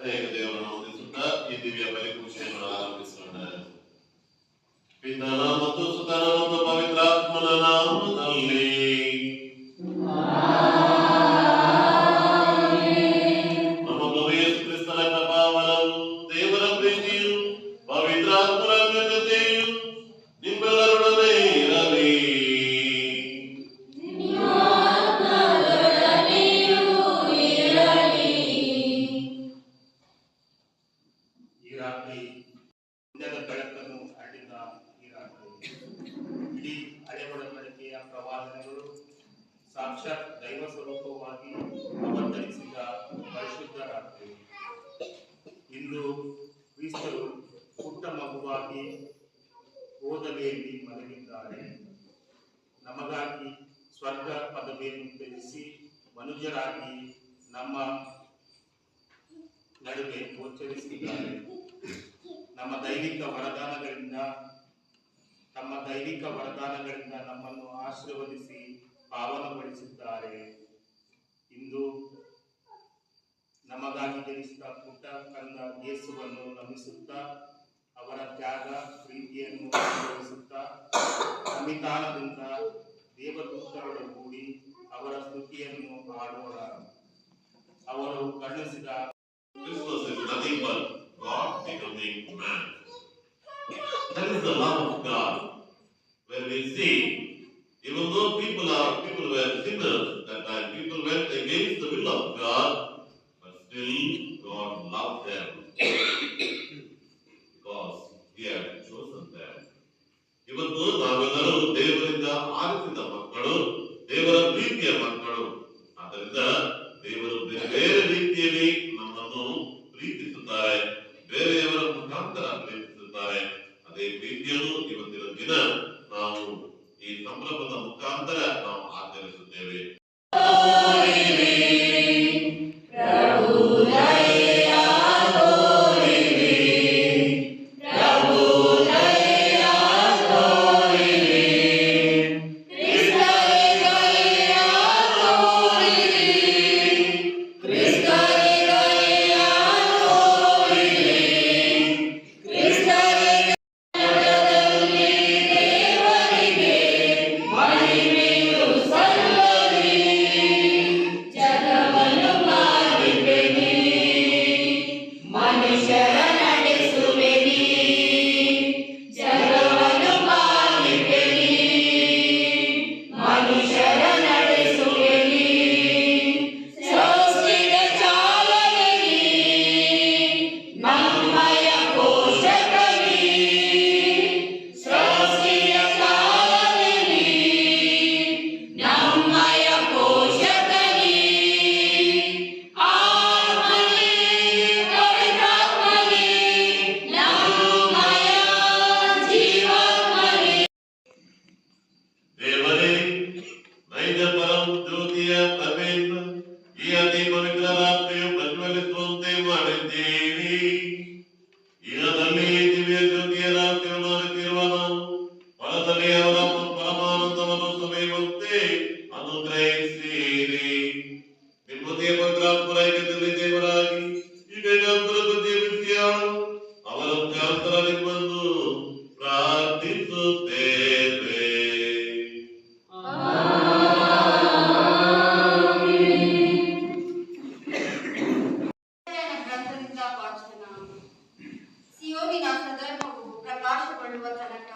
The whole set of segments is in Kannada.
ದೇವರನ್ನು ವಂದಿಸುತ್ತಾ ಈ ದಿವ್ಯ ಬಲಿಪೂಜೆಯನ್ನು ಆರಂಭಿಸೋಣ. ಪಿತನ ಮತ್ತು ಸುತನ ಮತ್ತು ಪವಿತ್ರಾತ್ಮನ ನಾಮದಲ್ಲಿ ನಮ್ಮ ಪ್ರಭು ಯೇಸು ಕ್ರಿಸ್ತನ ಕೃಪಾವರವು, ದೇವರ ಪ್ರೀತಿಯು, ಪವಿತ್ರಾತ್ಮರ ಅನ್ಯೋನ್ಯತೆಯು ನಿಮ್ಮೆಲ್ಲರೊಡನೆ ಇರಲಿ. ಈ ರಾತ್ರಿ ಪುಣ್ಯದ ಬೆಳಕನ್ನು ಹರಡಿದ ಈ ರಾತ್ರಿ ಇಡೀ ಹಳೆ ಒಡಂಬಡಿಕೆಯ ಪ್ರವಾದನೆಗಳು ಸಾಕ್ಷಾತ್ ದೈವ ಸ್ವರೂಪವಾಗಿ ಅವತರಿಸಿದ ಪರಿಶುದ್ಧ ರಾತ್ರಿ. ಇಂದು ಕ್ರಿಸ್ತರು ಪುಟ್ಟ ಮಗುವಾಗಿ ಗೋದಲೆಯಲ್ಲಿ ಮಲಗಿದ್ದಾರೆ. ನಮಗಾಗಿ ಸ್ವರ್ಗ ಪದವಿಯನ್ನು ತ್ಯಜಿಸಿ ಮನುಜರಾಗಿ ನಮ್ಮ ನಡುವೆ ಗೋಚರಿಸಿದ್ದಾರೆ. ತಮ್ಮ ದೈವಿಕ ವರದಾನಗಳಿಂದ ನಮ್ಮನ್ನು ಆಶೀರ್ವದಿಸಿ ಪಾವನಗೊಳಿಸಿದ್ದಾರೆ. ಇಂದು ನಮಗಾಗಿ ಜನಿಸಿದ ಪುಟ್ಟ ಕಂದ ಯೇಸುವನ್ನು ನಮಿಸುತ್ತಾ, ಅವರ ತ್ಯಾಗ ಪ್ರೀತಿಯನ್ನು ಅನುಭವಿಸುತ್ತಾ, ಸಂವಿಧಾನದಿಂದ ದೇವದೂತರೊಡಗೂಡಿ ಅವರ ಸ್ತುತಿಯನ್ನು ಹಾಡೋಣ. ಅವರು ಕರುಣಿಸಿದ Christmas is nothing but God becoming man. That is the love of God. When we see, even though people were sinners that time, people went against the will of God, but still God loved them because He had chosen them. ಇವತ್ತು ನಾವೆಲ್ಲರೂ ದೇವರಿಂದ ಆರಿಸಿದ ಮಕ್ಕಳು, ದೇವರ ಪ್ರೀತಿಯ ಮಕ್ಕಳು. ಆದ್ದರಿಂದ ದೇವರು ಬೇರೆ ಬೇರೆ ರೀತಿಯಲ್ಲಿ ನಮ್ಮನ್ನು ಪ್ರೀತಿಸುತ್ತಾರೆ, ಬೇರೆಯವರ ಮುಖಾಂತರ ಪ್ರೀತಿಸುತ್ತಾರೆ. ಅದೇ ಪ್ರೀತಿಯನ್ನು ಇವತ್ತಿನ ದಿನ ನಾವು ಈ ಸಂಭ್ರಮದ ಮುಖಾಂತರ ನಾವು ಆಚರಿಸುತ್ತೇವೆ. ಸಿಯೋನಿನ ಸದರ್ಭವು ಪ್ರಕಾಶಪಡುವ ತನಕ,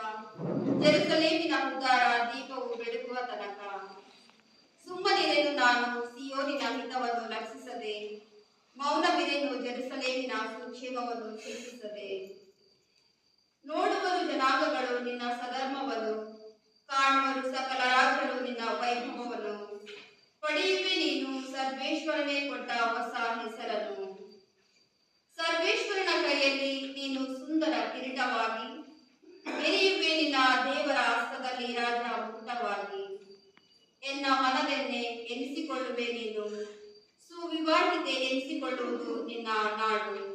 ಜೆರುಸಲೇಮಿನ ಉದ್ಧಾರ ದೀಪವು ಬೆಳಗುವ ತನಕ ಸುಮ್ಮನಿರೆನು ನಾನು ಸಿಯೋನಿನ ಹಿತವನ್ನು ಲಕ್ಷಿಸದೆ, ಮೌನವಿರೆನು ಜೆರುಸಲೇಮಿನ ಸುಕ್ಷೇಮವನ್ನು ಚಿಂತಿಸದೆ. ನೋಡುವರು ಜನಾಂಗಗಳು ನಿನ್ನ ಸಧರ್ಮವನ್ನು, ಕಾಣುವರು ಸಕಲ ರಾಜರು ನಿನ್ನ ವೈಭವವನ್ನು. ಪಡೆಯುವೆ ನೀನು ಸರ್ವೇಶ್ವರನೇ ಕೊಟ್ಟ ಹೊಸ ಹೆಸರನ್ನು. ಸರ್ವೇಶ್ವರನ ಕೈಯಲ್ಲಿ ನೀನು ಸುಂದರ ಕಿರೀಟವಾಗಿ, ಮೆರೆಯುವೆ ನಿನ್ನ ದೇವರ ಹಸ್ತದಲ್ಲಿ ರಾಜ ಮುಕುಟವಾಗಿ. ಎನ್ನ ಮನದೆನ್ನೆ ಎನಿಸಿಕೊಳ್ಳುವೆ ನೀನು, ಸುವಿವಾಹಿತೆ ಎನಿಸಿಕೊಳ್ಳುವುದು ನಿನ್ನ ನಾಡು.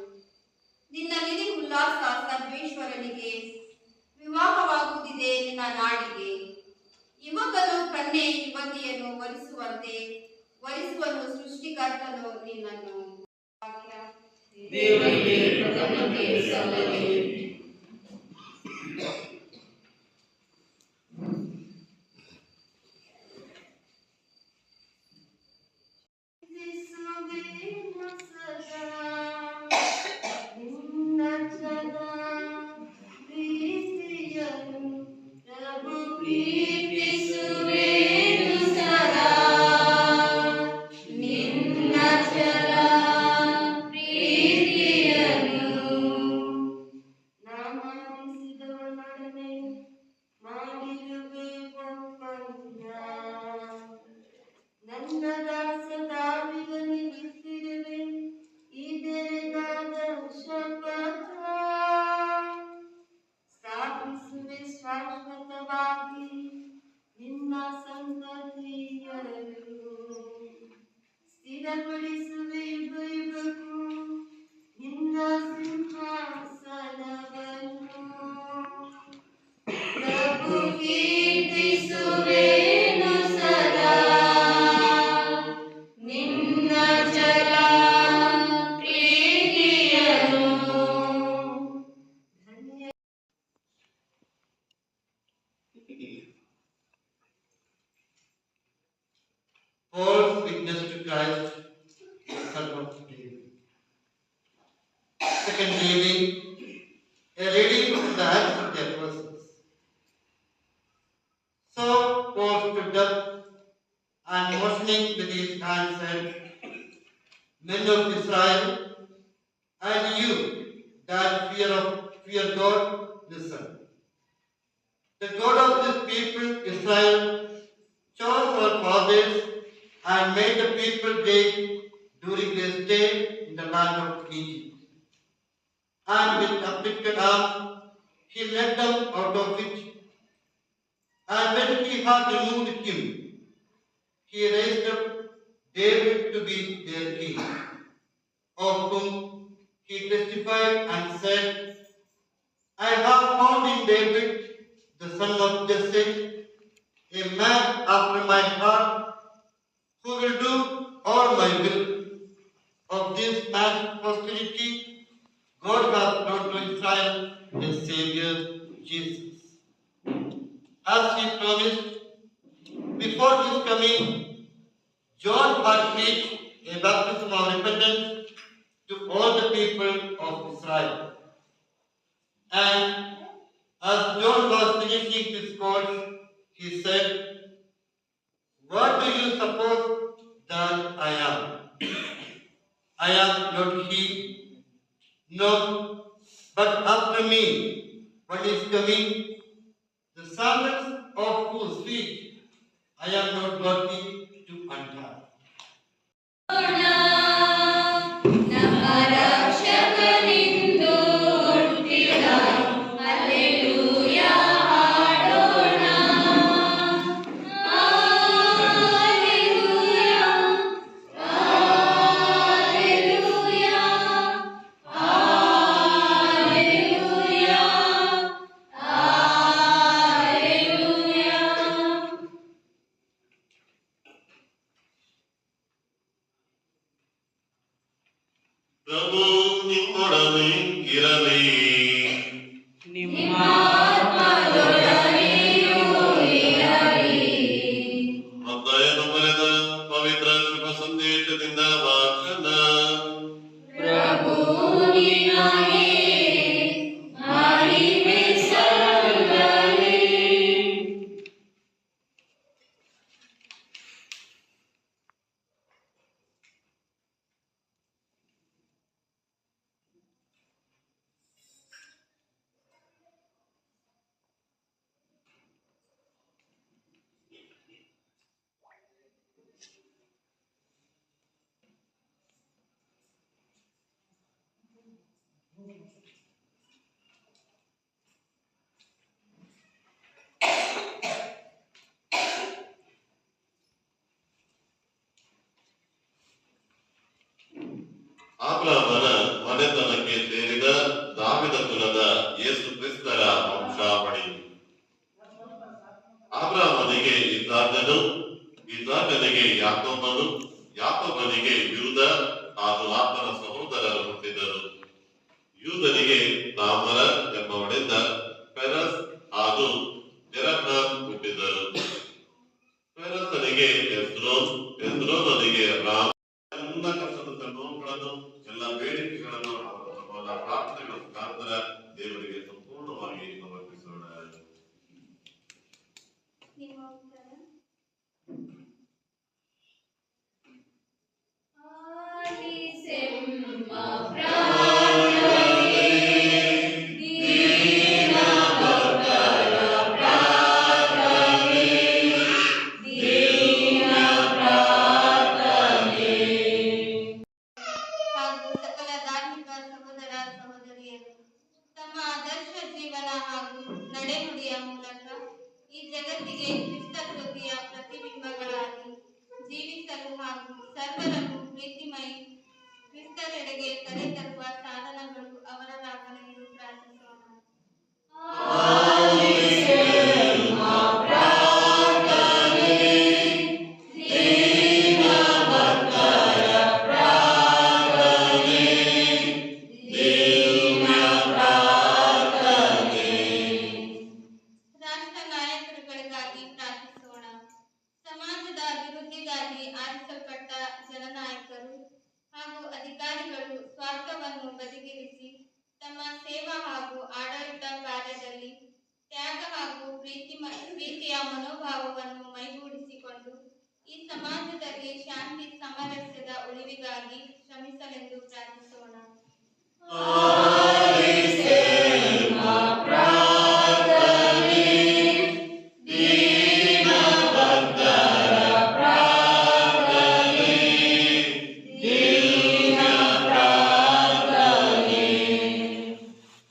ನಿನ್ನ ನಿಧಿ ಉಲ್ಲಾಸ ಸರ್ವೇಶ್ವರನಿಗೆ, ವಿವಾಹವಾಗುವುದಿದೆ ನಿನ್ನ ನಾಡಿಗೆ. ಯುವಕನು ಕನ್ಯೆ ಯುವತಿಯನ್ನು ವರಿಸುವಂತೆ ವರಿಸುವನು ಸೃಷ್ಟಿಕರ್ತನು ನಿನ್ನನ್ನು. ದೇವರಿಗೆ ಕೃತಜ್ಞತೆ ಸಲ್ಲಲಿ. ಶಾಶ್ವತವಾಗಿ ನಿನ್ನ ಸಂತತಿಯರು ಸ್ಥಿರಪಡಿಸುವೆ ಯುಗ ಯುಗಕ್ಕೂ ನಿನ್ನ ಸಿಂಹಾಸನವನ್ನು. ಪ್ರಭು ಕೀರ್ತಿಸುವೆನು ಸದಾ ನಿನ್ನ ಚಲ ಪ್ರೀತಿಯನ್ನು. Paul's witness to Christ, the Son of David. Second reading, a reading from the Acts of the Apostles. So Paul stood up and motioning with his hand said, Men of Israel, and you that fear God, listen. The God of this people, Israel, chose our fathers and made the people great during their stay in the land of Egypt. And with uplifted arm, he led them out of it. And when he had removed him, he raised up David to be their king, of whom he testified and said, I have found in David, the son of Jesse, a man after my heart, who will do all my will. Of this man's posterity, God has brought to Israel a Savior, Jesus. As he promised, before his coming, John had preached a baptism of repentance to all the people of Israel. And as John was finishing his course, he said, What do you suppose that I am? I am not he. No, but after me, one is coming, the sandals of whose feet I am not worthy to untie. ನಮ್ಮ ರಕ್ಷಕನಿಂದು ಹುಟ್ಟಿದ ಹಲ್ಲೆಲೂಯಾ ಹಾಡೋಣ. Hallelujah, hallelujah, hallelujah, hallelujah. ಪ್ರಭು ನಿಮ್ಮೊಡನೆ ಇರಲಿ. ನಿಮ್ಮ ಆತ್ಮದೊಡನೆಯೂ ಇರಲಿ. ಮತ್ತಾಯನು ಬರೆದ ಪವಿತ್ರ ಶುಭ ಸಂದೇಶದಿಂದ ವಾಚನ. ಪ್ರಭು ನಿನಗೆ ಮಹಿಮೆ ಸಲ್ಲಲಿ. ಅಬ್ರಹಾಮನ ಮನೆತನಕ್ಕೆ ಸೇರಿದ ದಾವಿದ ಕುಲದ ಯೇಸು ಕ್ರಿಸ್ತರ ವಂಶಾವಳಿ. ಅಬ್ರಹಾಮನಿಗೆ ಇಸಾಕನು, ಇಸಾಕನಿಗೆ ಯಾಕೋಬನು, ಯಾಕೋಬನಿಗೆ ಯೂದ ಹಾಗೂ ಆತನ ಸಹೋದರರು ಹುಟ್ಟಿದರು. ಮುಖಾಂತರ ದೇವರಿಗೆ ಸಂಪೂರ್ಣವಾಗಿ ಸಮರ್ಪಿಸೋಣ. ನಿಮ್ಮ ಉತ್ತರ ಆಲಿಸೆಮ್ಮ ಹಾಗೂ ಸಕಲ ಧಾರ್ಮಿಕ ಸಹೋದರ ಸಹೋದರಿಯರು ತಮ್ಮ ಆದರ್ಶ ಜೀವನ ಹಾಗೂ ನಡೆನುಡಿಯ ಮೂಲಕ ಈ ಜಗತ್ತಿಗೆ ಕ್ರಿಸ್ತಕೃತಿಯ ಪ್ರತಿಬಿಂಬಗಳಾಗಿ ಜೀವಿಸಲು ಹಾಗೂ ಸರ್ವರನ್ನು ಪ್ರೀತಿಮಯಿ ಕ್ರಿಸ್ತರೆಡೆಗೆ ಕರೆತರುವ ಸಾಧನಗಳು ಅವರದಾಗಲೆಂದು ಪ್ರಾರ್ಥಿಸೋಣ. ರಾಷ್ಟ್ರ ನಾಯಕರುಗಳಿಗಾಗಿ ಪ್ರಾರ್ಥಿಸೋಣ. ಸಮಾಜದ ಅಭಿವೃದ್ಧಿಗಾಗಿ ಆರಿಸಲ್ಪಟ್ಟ ಜನನಾಯಕರು ಹಾಗೂ ಅಧಿಕಾರಿಗಳು ಸ್ವಾರ್ಥವನ್ನು ಬದಿಗಿರಿಸಿ ತಮ್ಮ ಸೇವಾ ಹಾಗೂ ಆಡಳಿತ ಕಾರ್ಯದಲ್ಲಿ ತ್ಯಾಗ ಹಾಗೂ ಪ್ರೀತಿಯ ಮನೋಭಾವವನ್ನು ಮೈಗೂಡಿಸಿಕೊಂಡು ಈ ಸಮಾಜದಲ್ಲಿ ಶಾಂತಿ ಸಾಮರಸ್ಯದ ಉಳಿವಿಗಾಗಿ ಶ್ರಮಿಸಲೆಂದು ಪ್ರಾರ್ಥಿಸೋಣ.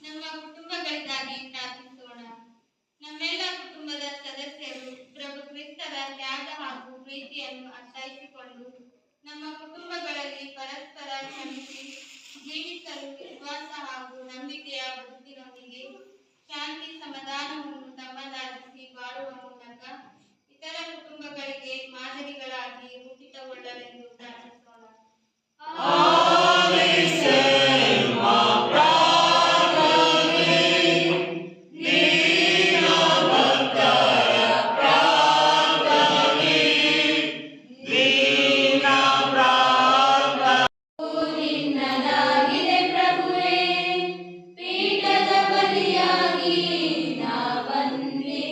ನಮ್ಮ ಕುಟುಂಬಗಳಿಗಾಗಿ ಪ್ರಾರ್ಥಿಸೋಣ. ನಮ್ಮೆಲ್ಲ ಕುಟುಂಬದ ಸದಸ್ಯರು ಪ್ರಭು ಕ್ರಿಸ್ತರ ತ್ಯಾಗ ಹಾಗೂ ಪ್ರೀತಿಯನ್ನು ಅರ್ಥೈಸಿಕೊಂಡು ನಮ್ಮ ಕುಟುಂಬಗಳಲ್ಲಿ ಪರಸ್ಪರ ಕ್ಷಮಿಸಿ ಜೀವಿಸಲು ವಿಶ್ವಾಸ ಹಾಗೂ ನಂಬಿಕೆಯ ಬದುಕಿನೊಂದಿಗೆ ಶಾಂತಿ ಸಮಾಧಾನವನ್ನು ತಮ್ಮದಾಗಿಸಿ ಬಾಳುವ ಮೂಲಕ ಇತರ ಕುಟುಂಬಗಳಿಗೆ ಮಾದರಿಗಳಾಗಿ ರೂಪಿತಗೊಳ್ಳಲೆಂದು ಪ್ರಾರ್ಥಿಸೋಣ. ನಿನ್ನದಾಗಿದೆ ಪ್ರಭುವೇ, ಪೀಠದ ಬಲಿಯಾಗಿ ನಾ ಬಂದೆ.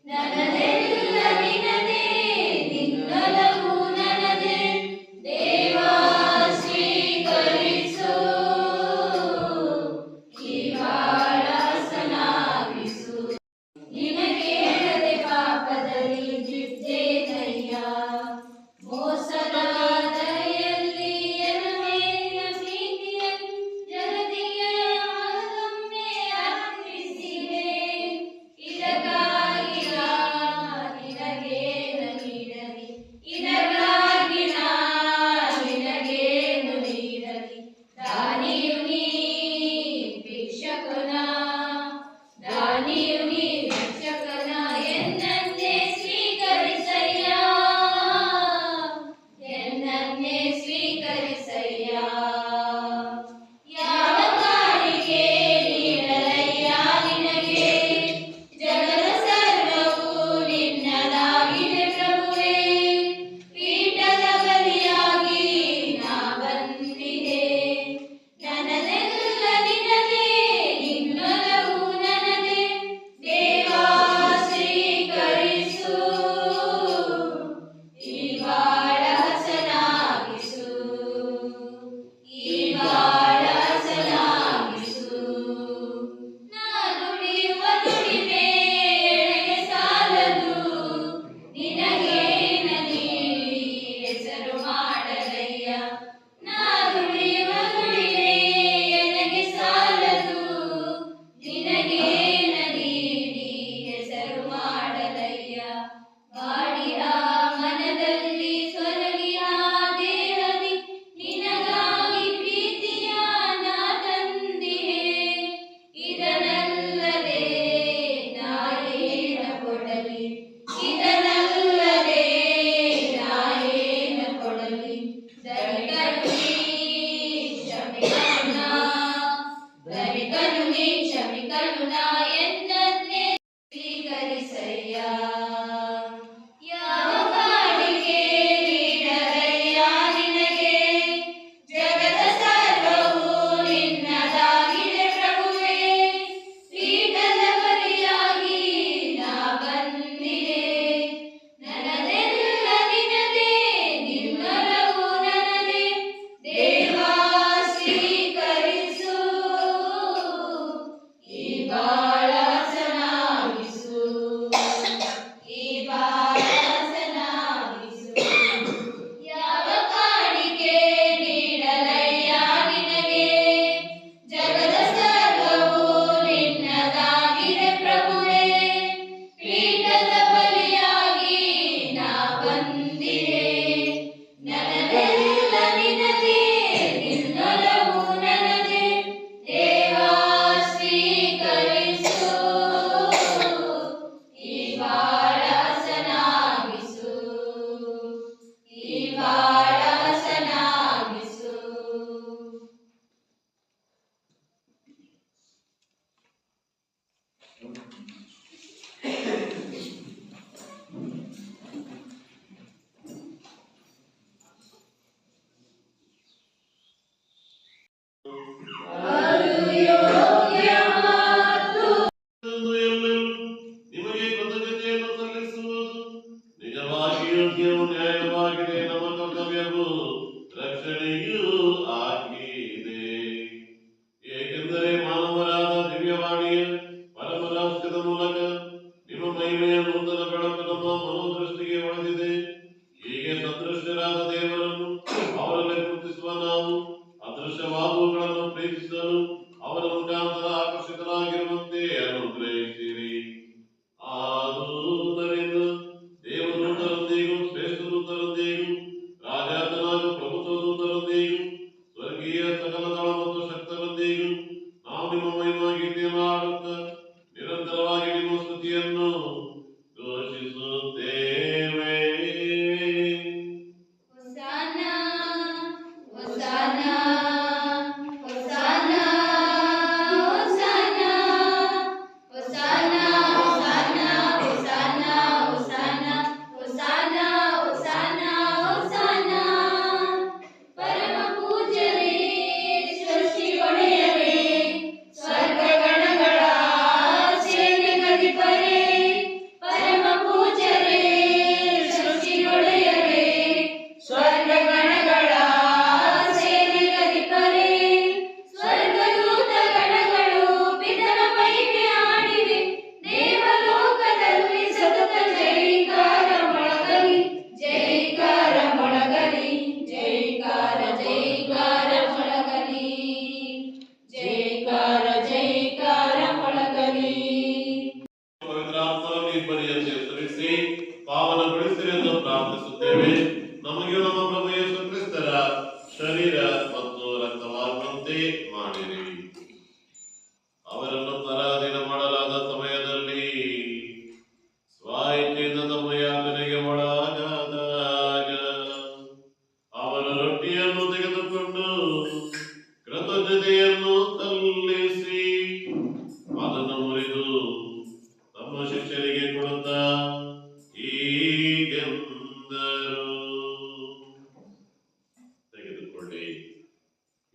ನನ್ನದೆಲ್ಲ ನಿನ್ನದೇ, ನಿನ್ನೊಲವು ನನ್ನದೇ. ದೇವಾ ಸ್ವೀಕರಿಸು, ಕೀವಾಳಾಸನಾಗಿಸು. ನಿನಗೆ ಹೇಳದೆ ಪಾಪದಲ್ಲಿ ಬಿದ್ದೆನಯ್ಯ. ಮೋಸದ ದಾರಿಯಲ್ಲಿ ಎನಮೆಯ ಪ್ರೀತಿಯನ್ನು ಜಗತ್ತಿಗೆ ಮತ್ತೊಮ್ಮೆ ಅರ್ಪಿಸಿದೆ. ಇದಕ್ಕಾಗಿ ನಾ ನಿನಗೇನು ನೀಡಲಿ, ಇದಕ್ಕಾಗಿ ನಾ ನಿನಗೇನು ನೀಡಲಿ. ದಾನಿಯು ನೀ ಭಿಕ್ಷಕನ, ದಾನಿಯು ನೀ ಭಿಕ್ಷಕನ. ಎನ್ನನ್ನೇ ಸ್ವೀಕರಿಸಯ್ಯ, ಎನ್ನನ್ನೇ ಸ್ವೀಕರಿಸಯ್ಯ. ಯಾವ ಕಾಣಿಕೆ ನೀಡಲಯ್ಯ ನಿನಗೆ, ಜಗದ ಸರ್ವವು ನಿನ್ನದಾಗಿದೆ ಪ್ರಭುವೇ. ಪೀಠದ ಬಲಿಯಾಗಿ ನಾ ಬಂದಿದೆ. ನನ್ನ ತುಚ್ಛವಾದವುಗಳನ್ನು ಪ್ರೀತಿಸಲು ಅವರ ಮುಖಾಂತರ ಆಕರ್ಷಿತರಾಗಿರುವಂತೆ ಅನುಗ್ರಹಿಸಿರಿ. ಆದುದರಿಂದ ದೇವದೂತರೊಂದಿಗೂ ಶ್ರೇಷ್ಠ ದೂತರೊಂದಿಗೂ ರಾಜಾತನಾಗೂ ಪ್ರಭುತ್ವ ದೂತರೊಂದಿಗೂ ಸ್ವರ್ಗೀಯ ಸಕಲ ದಳ ಮತ್ತು ಶಕ್ತರೊಂದಿಗೂ ನಾವು ನಿಮ್ಮ ಮಹಿಮಾ ಗೀತೆಯನ್ನು ಹಾಡುತ್ತಾ ನಿರಂತರವಾಗಿ ನಿಮ್ಮ ಸ್ತುತಿಯನ್ನು ಘೋಷಿಸುತ್ತೇವೆ. Hosanna, Hosanna, Hosanna, Hosanna, Hosanna, Hosanna, Hosanna, Hosanna, Hosanna, Hosanna, Hosanna. ಪರಮ ಪೂಜ್ಯರೇ, ಸೃಷ್ಟಿ ಒಡೆಯರೇ, ಸ್ವರ್ಗಗಣಗಳ ಸೇನೆಗಧಿಪರೇ, ಪರಮ ಪೂಜ್ಯರೇ, ಸೃಷ್ಟಿ ಒಡೆಯರೇ, ಸ್ವರ್ಗಗಣಗಳ ಸೇನೆಗಧಿಪರೇ, ಸ್ವರ್ಗದೂತ ಗಣಗಳು ಪಿತನ ಮಹಿಮೆ ಹಾಡಿವೆ. ದೇವಲೋಕದಲ್ಲಿ ಸತತ ಜೈಕಾರ ಮೊಳಗಲಿ, ಜೈಕಾರ ಮೊಳಗಲಿ, ಜೈಕಾರ ಜೈಕಾರ ಮೊಳಗಲಿ, ಜೈಕಾರ ಜೈಕಾರ ಮೊಳಗಲಿ. ಪವಿತ್ರಾತ್ಮರ ಇಬ್ಬರಿಯಂತೆ ಸುರಿಸಿ ಪಾವನಗೊಳಿಸಿರಿ ಎಂದು ಪ್ರಾರ್ಥಿಸುತ್ತೇವೆ. ನಮಗೆ ನಮ್ಮ ಪ್ರಭು ಯೇಸು ಕ್ರಿಸ್ತರ ಶರೀರ ಮತ್ತು ರಕ್ತವಾಗುವಂತೆ ಮಾಡಿರಿ. ಅವರನ್ನು ಪರಾಧೀನ ಮಾಡಲಾದ ಸಮಯದಲ್ಲಿ ಸ್ವಾಯಿತೆಯಿಂದ ತಮ್ಮ ಯಾತನೆಗೆ ಒಳಗಾದಾಗ ಅವರು ರೊಟ್ಟಿಯನ್ನು ತೆಗೆದುಕೊಂಡು ಕೃತಜ್ಞತೆಯನ್ನು ಸಲ್ಲಿಸಿ ಅದನ್ನು ಮುರಿದು ತಮ್ಮ ಶಿಷ್ಯರಿಗೆ ಕೊಡುತ್ತಾ ಹೀಗೆಂದರು, ತೆಗೆದುಕೊಳ್ಳಿ,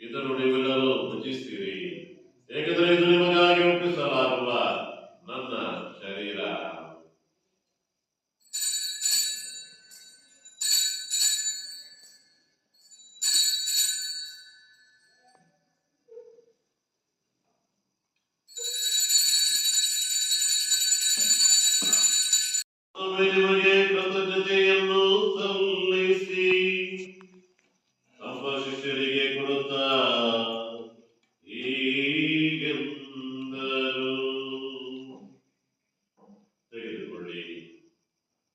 ಇದನ್ನು ನೀವೆಲ್ಲರೂ ಭುಜಿಸಿರಿ, ಏಕೆಂದರೆ ಇದು ನಿಮಗಾಗಿ ಒಪ್ಪಿಸಲಾಗುವ ನನ್ನ ಶರೀರ. ಒಮ್ಮೆ ನಿಮಗೆ ಕೃತಜ್ಞತೆಯನ್ನು ಸಲ್ಲಿಸಿ ತಮ್ಮ ಶಿಷ್ಯರಿಗೆ ಕೊಡುತ್ತಾ ಹೀಗೆಂದರು, ತೆಗೆದುಕೊಳ್ಳಿ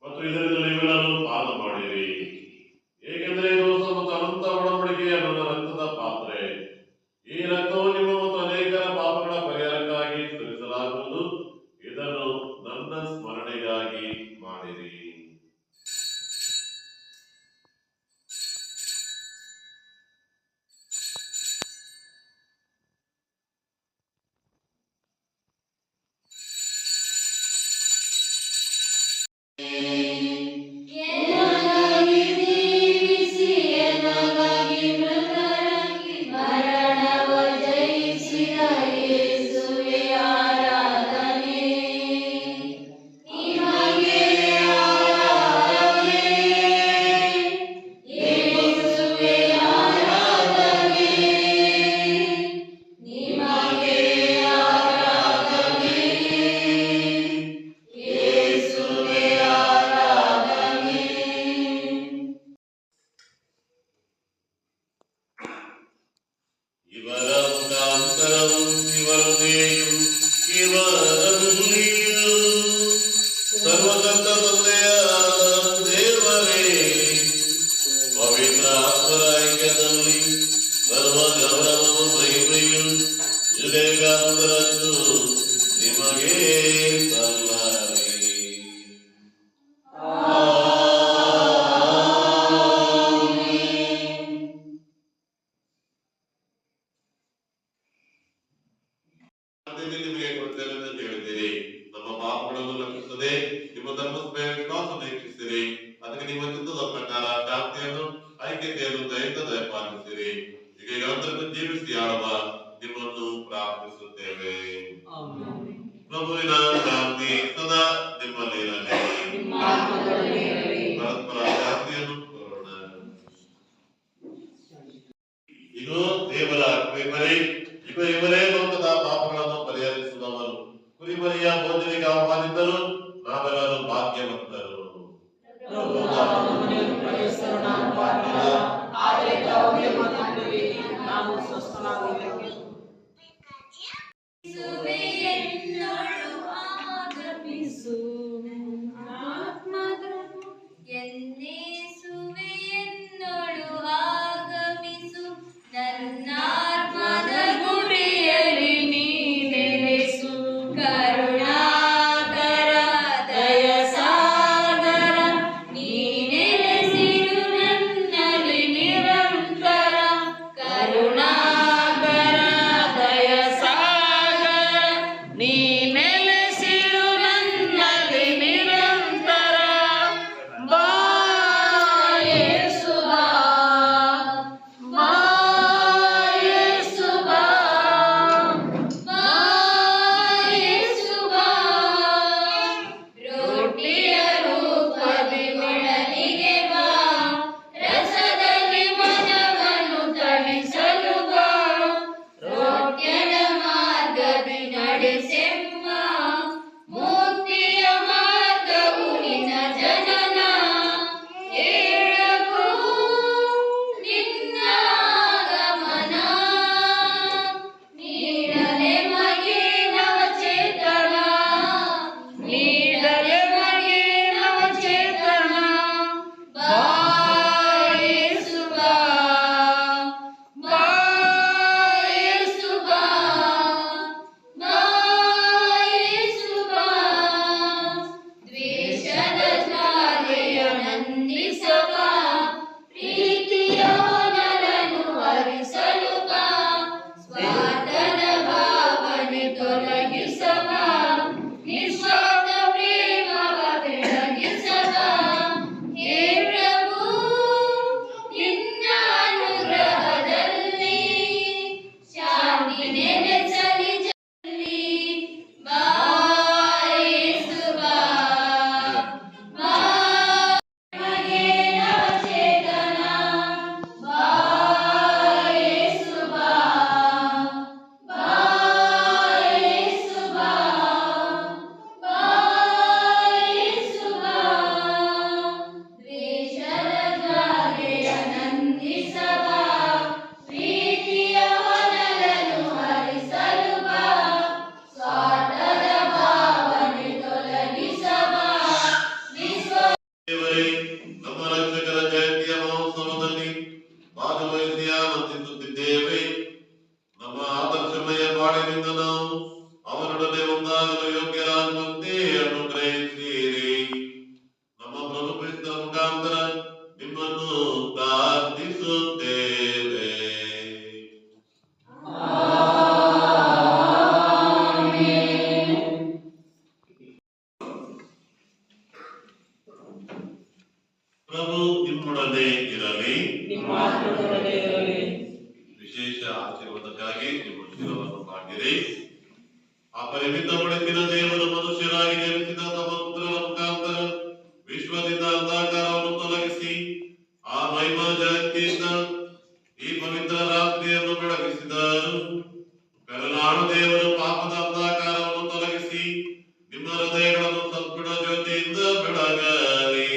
ಮತ್ತು ಇದರಿಂದ ನೀವೆಲ್ಲರೂ ಪಾನ ಮಾಡಿರಿ, ಏಕೆಂದರೆ ಇದು ಹೊಸ ಮತ್ತು ಅನಂತ ಒಡಂಬಡಿಕೆಯ ನನ್ನ ರಕ್ತದ ಪಾತ್ರೆ. ಈ ರಕ್ತವು ನಿಮ್ಮ ಮತ್ತು ಅನೇಕರ ಪಾಪಗಳ ಪರಿಹಾರಕ್ಕಾಗಿ ಸುರಿಸಲಾಗುವುದು. ಇದನ್ನು ನನ್ನ ಸ್ಮರಣೆಗಾಗಿ ಮಾಡಿರಿ. ಎನಗಾಗಿ ಜೀವಿಸಿ, ಎನಗಾಗಿ ಮೃತರಾಗಿ ಮರಣವ ಜಯಿಸಿದ ಯೇಸುವೆ ಆರಾಧನೆ. ನಿಮಗೆ ಆರಾಧನೆ, ಯೇಸುವೆ ಆರಾಧನೆ, ನಿಮಗೆ ಆರಾಧನೆ, ಯೇಸುವೆ ಆರಾಧನೆ. ಇವರ ಮುಖಾಂತರವು ಇವರೊಂದಿಗೂ ಇವರಲ್ಲಿಯೂ ಸರ್ವಕರ್ತ ತಂದೆಯಾದ ದೇವರೇ, ಪವಿತ್ರ ಆತ್ಮರ ಐಕ್ಯದಲ್ಲಿ ಸರ್ವ ಗೌರವವು ಮಹಿಮೆಯು ಯುಗಯುಗಾಂತರಕ್ಕೂ ನಿಮಗೆ ಸಲ್ಲಲಿ. ನಿಮಗೆ ಕೊಡ್ತೇನೆ ಅಂತ ಹೇಳಿದ್ದೀರಿ. ನಮ್ಮ ಪಾಪಗಳನ್ನು ಲಕ್ಷಿಸದೆ ನಿಮ್ಮ ಧರ್ಮಸಭೆಯ ವಿಶ್ವಾಸವನ್ನು ಹೆಚ್ಚಿಸಿರಿ. ಅದಕ್ಕೆ ನಿಮ್ಮ ಚಿತ್ತದ ಪ್ರಕಾರ ಶಾಂತಿಯನ್ನು, ಐಕ್ಯತೆಯನ್ನು, ದಯೆಯಿಂದ ದಯಪಾಲಿಸಿರಿ. ಈಗ ನಿರಂತರಕ್ಕೂ ಜೀವಿಸಿ ಆಳುವ ನಿಮ್ಮನ್ನು ಪ್ರಾರ್ಥಿಸುತ್ತೇವೆ. ಪ್ರಭುವಿನ ಶಾಂತಿ ಸದಾ ನಿಮ್ಮಲ್ಲಿರಲಿ. ಪರಸ್ಪರ ಶಾಂತಿಯನ್ನು ಕೋರೋಣ. ಇದು ದೇವರ ಕುರಿಮರಿ, ಈಗ ಇವರೇ ಲೋಕದ ಪಾಪಗಳನ್ನು ಪರಿಹರಿಸುವವರು. ಕುರಿಮರಿಯ ಭೋಜನಿಗೆ ಆಹ್ವಾನಿತರು ನಾವೆಲ್ಲರೂ ಭಾಗ್ಯವಂತರು. ಪ್ರವೇಶಿಸಲು ನಾನು ಪಾತ್ರನಲ್ಲ, ಆದರೆ ತಾವು ಮಾತನಾಡಿರಿ, ನಾನು ಸ್ವಸ್ಥ ಎನ್ನೇಸುವೆಯನ್ನೋಡು ಆಗಮಿಸು ನನ್ನಾತ್ಮದ ಗುಡಿಯಲ್ಲಿ ನೀ ನೆಲೆಸು ಕರುಣಾಕರ ದಯಸಾಗರ ನೀ ನೆಲೆಸಿರು ನನ್ನಲ್ಲಿ ನಿರಂತರ ಕರುಣಾಕರ ದಯಸಾಗರ ನೀ ನೆಲೆಸಿರು ನನ್ನಲ್ಲಿ ನಿರಂತರ ಬಾ ಯೇಸು ಬಾ, ಬಾ ಯೇಸು ಬಾ, ಬಾ ಯೇಸು ಬಾ. ರೊಟ್ಟಿಯ ರೂಪದಿ ಒಡಲಿಗೆ ಬಾ, ರಸದಲ್ಲಿ ಮನವನ್ನು ತಣಿಸಲು ಬಾ, ರೋಟ್ಯದ ಮಾರ್ಗದಿ ನಡೆಸೆಮ್ಮ, ಮುಕ್ತಿಯ ಮಾರ್ಗವು ನಿನ್ನ ಜನನ. ಏಳಕ್ಕೂ ನಿನ್ನ ಆಗಮನ, ನೀಡಲೆ ಮಗೆ ನವಚೇತನ, ನೀಡಲೆ ಮಗೆ ನವಚೇತನ. ಬಾ ಯೇಸು ಬಾ, ಬಾ ಯೇಸು ಬಾ, ಬಾ ಯೇಸು ಬಾ. ದ್ವೇಷದ ಜ್ವಾಲೆಯ ನಂದಿಸಬ, ಪ್ರೀತಿಯ ಹೊನಲನ್ನು ಹರಿಸಲು ಬಾ, ಸ್ವಾರ್ಥದ ಭಾವನೆ ತೊಲಗಿಸಬ, ನಿಸ್ವಾರ್ಥ ಪ್ರೇಮವ ಬೆಳಗಿಸಬ. ಹೇ ಪ್ರಭು ನಿನ್ನ ಅನುಗ್ರಹದಲ್ಲಿ ಶಾಂತಿ ನೆಲೆಸಲಿ ಜಗದಲ್ಲಿ. ಬಾ ಯೇಸು ಬಾ, ಬಾ ಮಗೆ ನವಚೇತನ. ಬಾ ಯೇಸು ಬಾ, ಬಾ ಯೇಸು ಬಾ, ಬಾ ಯೇಸು ಬಾ. ದ್ವೇಷದ ಜ್ವಾಲೆಯ ನಂದಿಸಬ, ಪ್ರೀತಿಯ ಹೊನಲನ್ನು ಹರಿಸಲು ಬಾ, ಸ್ವಾರ್ಥದ ಭಾವನೆ ತೊಲಗಿಸಬ, ದೇವರೇ, ನಮ್ಮ ರಕ್ಷಕರ ಜಯಂತಿಯ ಮಹೋತ್ಸವದಲ್ಲಿ ಭಾಗವಹಿಸಿ ಆನಂದಿಸುತ್ತಿದ್ದೇವೆ. ನಮ್ಮ ಆದರ್ಶಮಯ ಬಾಳಿನಿಂದ ನಾವು ಅವರೊಡನೆ ಒಂದಾಗಲು ಯೋಗ್ಯರಾಗುವಂತೆ ಅನುಗ್ರಹಿಸಿರಿ. ನಮ್ಮ ಪ್ರಭು ಕ್ರಿಸ್ತರ ಮುಖಾಂತರ ನಿಮ್ಮನ್ನು ಪ್ರಾರ್ಥಿಸುತ್ತೇವೆ. ಪ್ರಭು ನಿಮ್ಮೊಡನೆ ಇರಲಿ. ವಿಶೇಷ ಆಶೀರ್ವಾದಕ್ಕಾಗಿ ನಿಮ್ಮ ಶಿರವನ್ನು ಮಾಡಿರಿ. ಅಪರಿಮಿತ ಬೆಳಕಿನ ದೇವರು ಮನುಷ್ಯರಾಗಿ ನೇಮಿಸಿದ ತಮ್ಮ ಪುತ್ರರ ಮುಖಾಂತರ ವಿಶ್ವದಿಂದ ಅಂಧಕಾರವನ್ನು ತೊಲಗಿಸಿ ಆ ಮಹಿಮಾ ಜಗತ್ತಿಯಿಂದ ಈ ಪವಿತ್ರ ರಾತ್ರಿಯನ್ನು ಬೆಳಗಿಸಿದರು. ಕರುಣಾಳು ದೇವರು ಪಾಪದ ಅಂಧಕಾರವನ್ನು ತೊಲಗಿಸಿ ನಿಮ್ಮ ಹೃದಯಗಳನ್ನು ಸದ್ಗುಣ ಜ್ಯೋತಿಯಿಂದ ಬೆಳಗಲಿ.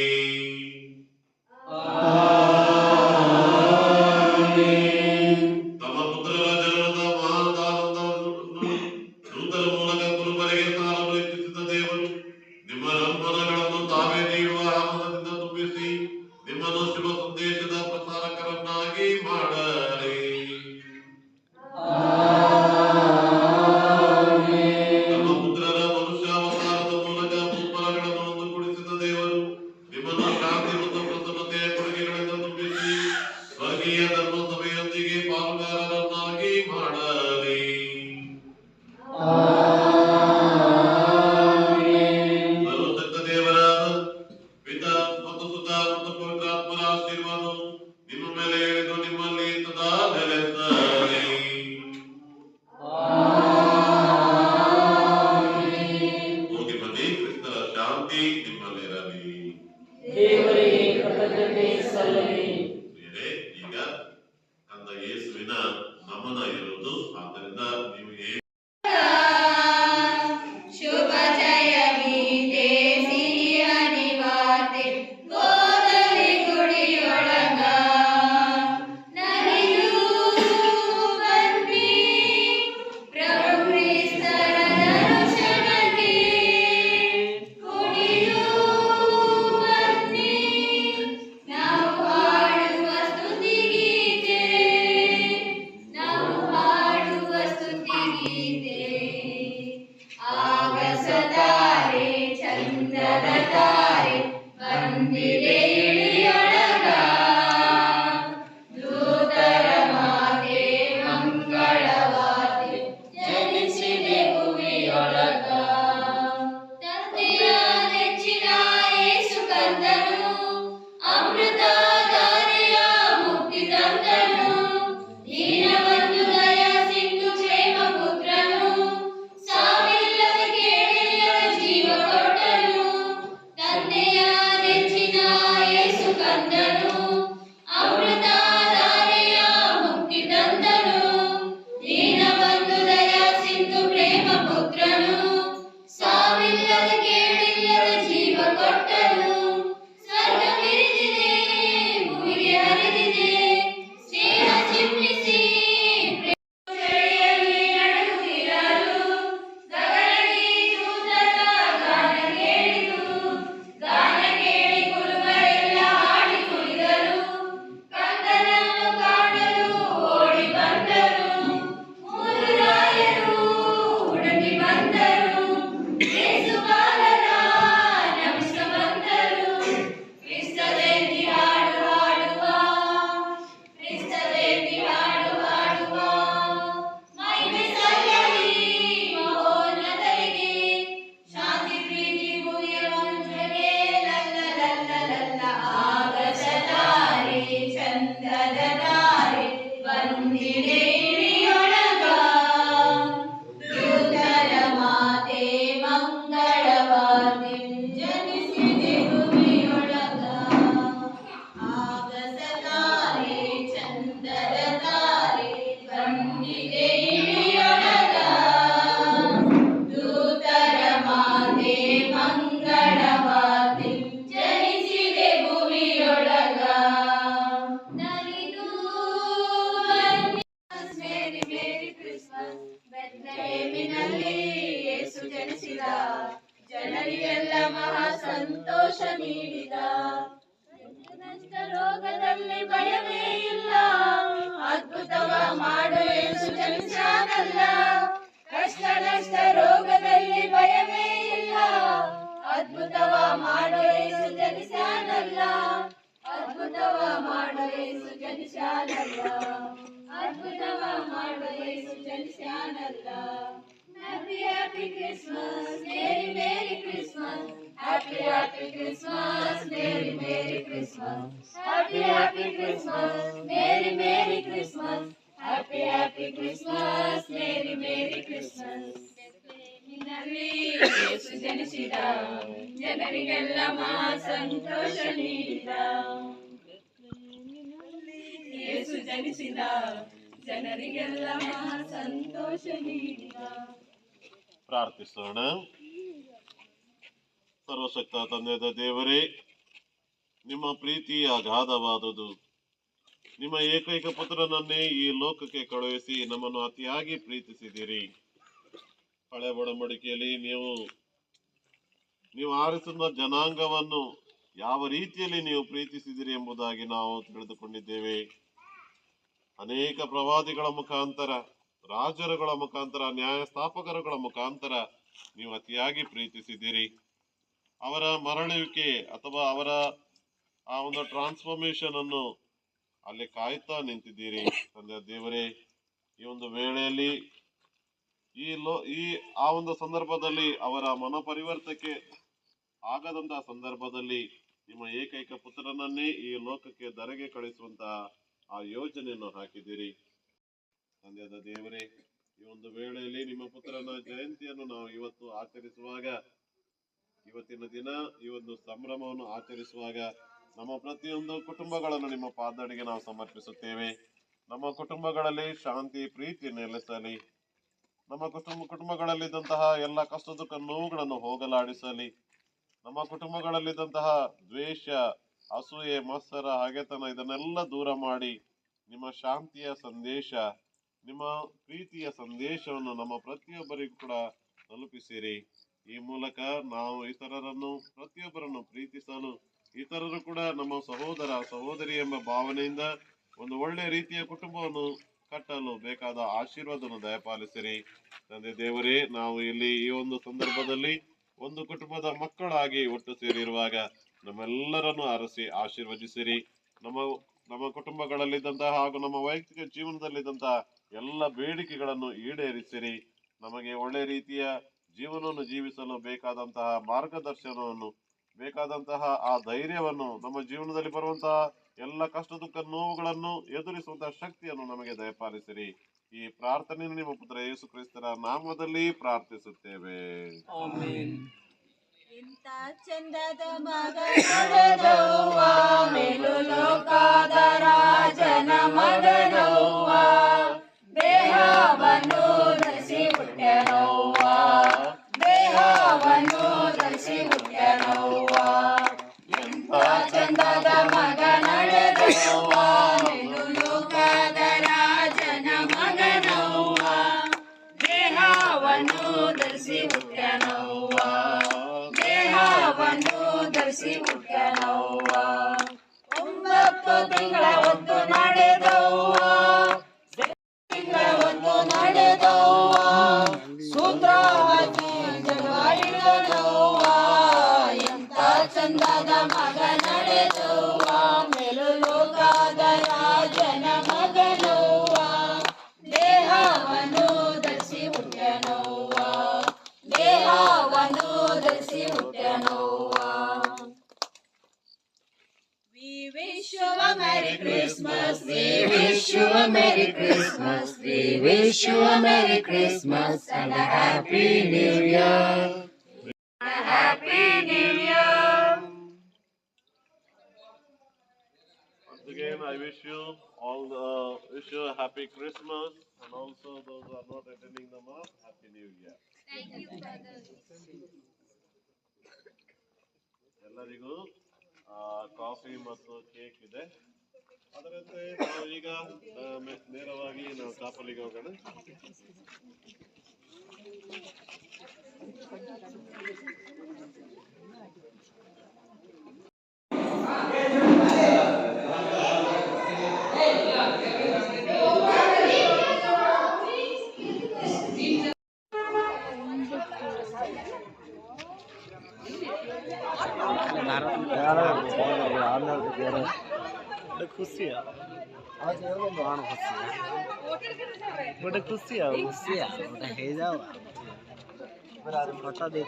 ತಮ್ಮ ಪುತ್ರರ ಜನನದ ಮಹಾದಾನಂದವನ್ನು ದೂತರ ಮೂಲಕ ಕುರುಬರಿಗೆ ಸಾಲಲು ಇಚ್ಛಿಸಿದ ದೇವರು ನಿಮ್ಮ ಮನಗಳನ್ನು ತಾವೇ ನೀಡುವ ಆನಂದದಿಂದ ತುಂಬಿಸಿ ನಿಮ್ಮನ್ನು ಶುಭ ಸಂದೇಶದ ಪ್ರಸಾರಕರನ್ನಾಗಿ ಮಾಡಲಿ. ಬೆತ್ಲೆಹೇಮಿನಲ್ಲಿ ಯೇಸು ಜನಿಸಿದ, ಜನರಿಗೆಲ್ಲ ಮಹಾ ಸಂತೋಷ ನೀಡಿದ. ನಷ್ಟ ರೋಗದಲ್ಲಿ ಭಯವೇ ಇಲ್ಲ, ಅದ್ಭುತವ ಮಾಡು ಯೇಸು ಜನಿಸ್ಯಾನಲ್ಲ. ಕಷ್ಟ ನಷ್ಟ ರೋಗದಲ್ಲಿ ಭಯವೇ ಇಲ್ಲ, ಅದ್ಭುತವ ಮಾಡು ಯೇಸು ಜನಿಸ್ಯಾನಲ್ಲ. ಅದ್ಭುತವ ಮಾಡು ಯೇಸು ಜನಿಸ್ಯಾನಲ್ಲ. ಅದ್ಭುತವ ಮಾಡು ಯೇಸು ಜನಿಸ್ಯಾನಲ್ಲ. Happy happy Christmas, Merry Merry Christmas. Happy happy Christmas, Merry Merry Christmas. Happy happy Christmas, Merry Merry Christmas. Happy happy Christmas, Merry Merry Christmas. ಬೆತ್ಲೆಹೇಮಿನಲ್ಲಿ ಯೇಸು ಜನಿಸಿದ, ಜನರಿಗೆಲ್ಲ ಮಹಾ ಸಂತೋಷ ನೀಡಿದ. ಯೇಸು ಜನಿಸಿದ, ಜನರಿಗೆಲ್ಲ ಮಹಾ ಸಂತೋಷ ನೀಡಿದ. ಪ್ರಾರ್ಥಿಸೋಣ. ಸರ್ವಶಕ್ತ ತಂದೆಯಾದ ದೇವರೇ, ನಿಮ್ಮ ಪ್ರೀತಿ ಅಗಾಧವಾದುದು. ನಿಮ್ಮ ಏಕೈಕ ಪುತ್ರನನ್ನೇ ಈ ಲೋಕಕ್ಕೆ ಕಳುಹಿಸಿ ನಮ್ಮನ್ನು ಅತಿಯಾಗಿ ಪ್ರೀತಿಸಿದಿರಿ. ಹಳೆ ಒಡಂಬಡಿಕೆಯಲ್ಲಿ ನೀವು ಆರಿಸಿದ ಜನಾಂಗವನ್ನು ಯಾವ ರೀತಿಯಲ್ಲಿ ನೀವು ಪ್ರೀತಿಸಿದಿರಿ ಎಂಬುದಾಗಿ ನಾವು ತಿಳಿದುಕೊಂಡಿದ್ದೇವೆ. ಅನೇಕ ಪ್ರವಾದಿಗಳ ಮುಖಾಂತರ, ರಾಜರುಗಳ ಮುಖಾಂತರ, ನ್ಯಾಯಸ್ಥಾಪಕರುಗಳ ಮುಖಾಂತರ ನೀವು ಅತಿಯಾಗಿ ಪ್ರೀತಿಸಿದ್ದೀರಿ. ಅವರ ಮರಳುವಿಕೆ ಅಥವಾ ಅವರ ಆ ಒಂದು ಟ್ರಾನ್ಸ್ಫಾರ್ಮೇಶನ್ ಅನ್ನು ಅಲ್ಲಿ ಕಾಯ್ತಾ ನಿಂತಿದ್ದೀರಿ. ತಂದೆ ದೇವರೇ, ಈ ಒಂದು ವೇಳೆಯಲ್ಲಿ ಆ ಒಂದು ಸಂದರ್ಭದಲ್ಲಿ ಅವರ ಮನಪರಿವರ್ತಕ್ಕೆ ಆಗದಂತಹ ಸಂದರ್ಭದಲ್ಲಿ ನಿಮ್ಮ ಏಕೈಕ ಪುತ್ರನನ್ನೇ ಈ ಲೋಕಕ್ಕೆ ಧರೆಗೆ ಕಳಿಸುವಂತಹ ಆ ಯೋಜನೆಯನ್ನು ಹಾಕಿದ್ದೀರಿ. ತಂದೆಯಾದ ದೇವರೇ, ಈ ಒಂದು ವೇಳೆಯಲ್ಲಿ ನಿಮ್ಮ ಪುತ್ರನ ಜಯಂತಿಯನ್ನು ನಾವು ಇವತ್ತು ಆಚರಿಸುವಾಗ, ಇವತ್ತಿನ ದಿನ ಈ ಒಂದು ಸಂಭ್ರಮವನ್ನು ಆಚರಿಸುವಾಗ ನಮ್ಮ ಪ್ರತಿಯೊಂದು ಕುಟುಂಬಗಳನ್ನು ನಿಮ್ಮ ಪಾದಡಿಗೆ ನಾವು ಸಮರ್ಪಿಸುತ್ತೇವೆ. ನಮ್ಮ ಕುಟುಂಬಗಳಲ್ಲಿ ಶಾಂತಿ ಪ್ರೀತಿ ನೆಲೆಸಲಿ. ನಮ್ಮ ಕುಟುಂಬಗಳಲ್ಲಿದ್ದಂತಹ ಎಲ್ಲ ಕಷ್ಟ ದುಃಖ ನೋವುಗಳನ್ನು ಹೋಗಲಾಡಿಸಲಿ. ನಮ್ಮ ಕುಟುಂಬಗಳಲ್ಲಿದ್ದಂತಹ ದ್ವೇಷ, ಅಸೂಯೆ, ಮತ್ಸರ, ಹಗೆತನ ಇದನ್ನೆಲ್ಲ ದೂರ ಮಾಡಿ ನಿಮ್ಮ ಶಾಂತಿಯ ಸಂದೇಶ, ನಿಮ್ಮ ಪ್ರೀತಿಯ ಸಂದೇಶವನ್ನು ನಮ್ಮ ಪ್ರತಿಯೊಬ್ಬರಿಗೂ ಕೂಡ ತಲುಪಿಸಿರಿ. ಈ ಮೂಲಕ ನಾವು ಪ್ರತಿಯೊಬ್ಬರನ್ನು ಪ್ರೀತಿಸಲು, ಇತರರು ಕೂಡ ನಮ್ಮ ಸಹೋದರ ಸಹೋದರಿ ಎಂಬ ಭಾವನೆಯಿಂದ ಒಂದು ಒಳ್ಳೆಯ ರೀತಿಯ ಕುಟುಂಬವನ್ನು ಕಟ್ಟಲು ಬೇಕಾದ ಆಶೀರ್ವಾದವನ್ನು ದಯಪಾಲಿಸಿರಿ. ತಂದೆ ದೇವರೇ, ನಾವು ಇಲ್ಲಿ ಈ ಒಂದು ಸಂದರ್ಭದಲ್ಲಿ ಒಂದು ಕುಟುಂಬದ ಮಕ್ಕಳಾಗಿ ಒಟ್ಟು ಸೇರಿರುವಾಗ ನಮ್ಮೆಲ್ಲರನ್ನು ಅರಸಿ ಆಶೀರ್ವದಿಸಿರಿ. ನಮ್ಮ ಕುಟುಂಬಗಳಲ್ಲಿದ್ದಂತಹ ಹಾಗೂ ನಮ್ಮ ವೈಯಕ್ತಿಕ ಜೀವನದಲ್ಲಿದ್ದಂತಹ ಎಲ್ಲ ಬೇಡಿಕೆಗಳನ್ನು ಈಡೇರಿಸಿರಿ. ನಮಗೆ ಒಳ್ಳೆ ರೀತಿಯ ಜೀವನವನ್ನು ಜೀವಿಸಲು ಬೇಕಾದಂತಹ ಮಾರ್ಗದರ್ಶನವನ್ನು, ಬೇಕಾದಂತಹ ಆ ಧೈರ್ಯವನ್ನು, ನಮ್ಮ ಜೀವನದಲ್ಲಿ ಬರುವಂತಹ ಎಲ್ಲ ಕಷ್ಟ ದುಃಖ ನೋವುಗಳನ್ನು ಎದುರಿಸುವಂತಹ ಶಕ್ತಿಯನ್ನು ನಮಗೆ ದಯಪಾಲಿಸಿರಿ. ಈ ಪ್ರಾರ್ಥನೆಯನ್ನು ನಿಮ್ಮ ಪುತ್ರ ಯೇಸು ಕ್ರಿಸ್ತರ ನಾಮದಲ್ಲಿ ಪ್ರಾರ್ಥಿಸುತ್ತೇವೆ. ಇಂಥ ಚಂದದ ಮಗ ನಡೆದವ್ವ, ಮೇಲು ಲೋಕದ ರಾಜನ ಮಗನವ್ವ, ದೇಹವನ್ನು ಧರಿಸಿ ಹುಟ್ಟ್ಯಾನವ್ವ, ದೇಹವನ್ನು ಧರಿಸಿ ಹುಟ್ಟ್ಯಾನವ್ವ. ಇಂಥ ಚಂದದ ಮಗ ನಡೆದವ್ವ, ಮೇಲು ಲೋಕದ ರಾಜನ ಮಗನವ್ವ, ದೇಹವನ್ನು ಧರಿಸಿ ಹುಟ್ಟ್ಯಾನವ್ವ, ದೇಹವನ್ನು ಧರಿಸಿ ಹುಟ್ಟ್ಯಾನವ್ವ. 9 ತಿಂಗಳ ಹೊತ್ತು ನಡೆದವ್ವ, ತಿಂಗಳ ಹೊತ್ತು ನಡೆದವ್ವ, ಸೂತ್ರ ಹಾಕಿ ಜಗ ಹಿಡಿದವ್ವ. ಎಂತ ಚಂದದ ಮಗ ನಡೆದವ್ವ, ಮೇಲು ಲೋಕದ ರಾಜನ ಮಗನವ್ವ, ದೇಹವನ್ನು ಧರಿಸಿ ಹುಟ್ಟ್ಯಾನವ್ವ, ದೇಹವನ್ನು ಧರಿಸಿ ಹುಟ್ಟ್ಯಾನವ್ವ. We wish you a Merry Christmas, we wish you a Merry Christmas, we wish you a Merry Christmas and a Happy New Year. A Happy New Year. Once again, I wish you a happy Christmas, and also those who are not attending the mass, Happy New Year. Thank you, brother. ಎಲ್ಲರಿಗೂ ಕಾಫಿ ಮತ್ತು ಕೇಕ್ ಇದೆ. ಅದರಂತೆ ನಾವು ಈಗ ನೇರವಾಗಿ ನಾವು ಚಾಪಲಿಗೆ ಹೋಗೋಣ. खुशी है गोटे खुशी है जाओ फोटो दे